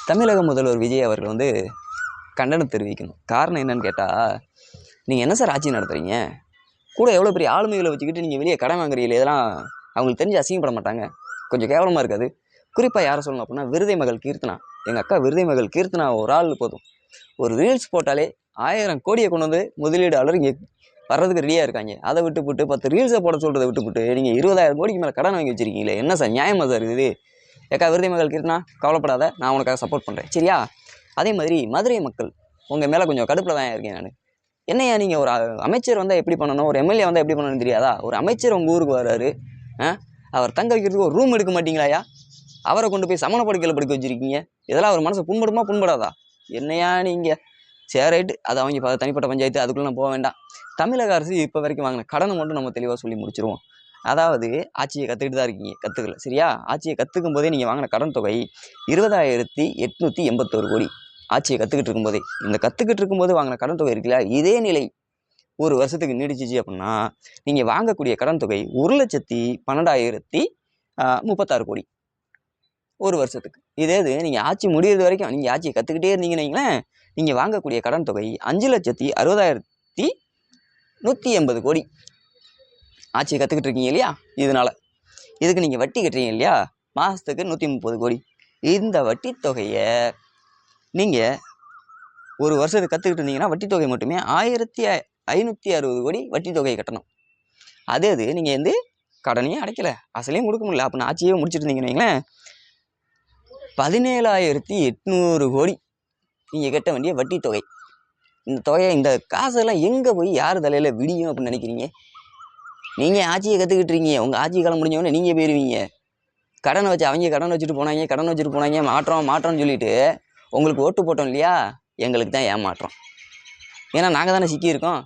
தமிழக முதல்வர் விஜய் அவர்கள் வந்து கண்டனம் தெரிவிக்கணும். காரணம் என்னன்னு கேட்டால், நீங்கள் என்ன சார் ஆட்சி நடத்துகிறீங்க? கூட எவ்வளோ பெரிய ஆளுமைகளை வச்சுக்கிட்டு நீங்கள் வெளியே கடன் வாங்குறீங்களே, இதெல்லாம் அவங்களுக்கு தெரிஞ்சு அசிங்கப்பட மாட்டாங்க? கொஞ்சம் கேவலமாக இருக்காது? குறிப்பாக யாரை சொல்லணும் அப்படின்னா, விருதை மகள் கீர்த்தனா. எங்கள் அக்கா விருதை மகள் கீர்த்தனா ஒரு ஆள் போதும். ஒரு ரீல்ஸ் போட்டாலே 1000 கோடியை கொண்டு வந்து முதலீடாளர் இங்கே வர்றதுக்கு ரெடியாக இருக்காங்க. அதை விட்டுப்புட்டு 10 ரீல்ஸை போட சொல்கிறத விட்டுப்புட்டு நீங்கள் 20,000 கோடிக்கு மேலே கடன் வாங்கி வச்சுருக்கீங்களே, என்ன சார் நியாயமா சார் இது? ஏக்கா விருதை மகள் கீர்த்தனா, கவலைப்படாத, நான் உனக்காக சப்போர்ட் பண்ணுறேன், சரியா? அதே மாதிரி மதுரை மக்கள் உங்கள் மேலே கொஞ்சம் கடுப்பில் தான் இருக்கேன் நான். என்னையா நீங்கள் ஒரு அமைச்சர் வந்தால் எப்படி பண்ணணும், ஒரு எம்எல்ஏ வந்தால் எப்படி பண்ணணும்னு தெரியாதா? ஒரு அமைச்சர் உங்கள் ஊருக்கு வர்றாரு, அவர் தங்க வைக்கிறதுக்கு ஒரு ரூம் எடுக்க மாட்டீங்களாயா? அவரை கொண்டு போய் சமண படுக்கையில் படுக்க வச்சுருக்கீங்க. இதெல்லாம் அவர் மனசை புண்படுமா புண்படாதா? என்னையா நீங்கள்? சேரைட்டு அது அவங்க தனிப்பட்ட பஞ்சாயத்து, அதுக்குள்ளே நான் போக வேண்டாம். தமிழக அரசு இப்போ வரைக்கும் வாங்கின கடனை மட்டும் நம்ம தெளிவாக சொல்லி முடிச்சிருவோம். அதாவது ஆட்சியை கற்றுக்கிட்டு தான் இருக்கீங்க, கற்றுக்கல சரியா? ஆட்சியை கற்றுக்கும் போதே நீங்கள் வாங்கின கடன் தொகை 20,881 கோடி. ஆட்சியை கற்றுக்கிட்டு இருக்கும்போதே, இந்த கற்றுக்கிட்டு இருக்கும்போது வாங்கின கடன் தொகை இருக்குல்ல, இதே நிலை ஒரு வருஷத்துக்கு நீடிச்சிச்சு அப்படின்னா நீங்கள் வாங்கக்கூடிய கடன் தொகை 1,12,036 கோடி ஒரு வருஷத்துக்கு. இதே இது நீங்கள் ஆட்சி முடிகிறது வரைக்கும் நீங்கள் ஆட்சியை கற்றுக்கிட்டே இருந்தீங்கன்னு வைங்களேன், நீங்கள் வாங்கக்கூடிய கடன் தொகை 5,60,60,180 கோடி. ஆட்சியை கற்றுக்கிட்டு இருக்கீங்க இல்லையா? இதுக்கு நீங்கள் வட்டி கட்டுறீங்க இல்லையா? மாதத்துக்கு 130 கோடி. இந்த வட்டி தொகையை நீங்கள் ஒரு வருஷத்துக்கு கற்றுக்கிட்டு இருந்தீங்கன்னா வட்டி தொகை மட்டுமே 1,560 கோடி வட்டி தொகையை கட்டணும். அதே இது நீங்கள் வந்து கடனையும் அடைக்கலை, அசலையும் கொடுக்க முடியல, அப்படின்னு ஆட்சியே முடிச்சுட்டு இருந்தீங்கன்னு வைங்களேன், 17,800 கோடி நீங்கள் கட்ட வேண்டிய வட்டி தொகை. இந்த காசெல்லாம் எங்கே போய் யார் தலையில் விடியும் அப்படின்னு நினைக்கிறீங்க? நீங்கள் ஆட்சியை கற்றுக்கிட்டு இருக்கீங்க, உங்கள் ஆட்சி காலம் முடிஞ்சவொடனே நீங்கள் போயிடுவீங்க. கடனை வச்சு அவங்க கடன் வச்சுட்டு போனாங்க, மாற்றோம்னு சொல்லிட்டு உங்களுக்கு ஓட்டு போட்டோம் இல்லையா? எங்களுக்கு தான் ஏமாற்றம். ஏன்னா நாங்கள் தானே சிக்கியிருக்கோம்.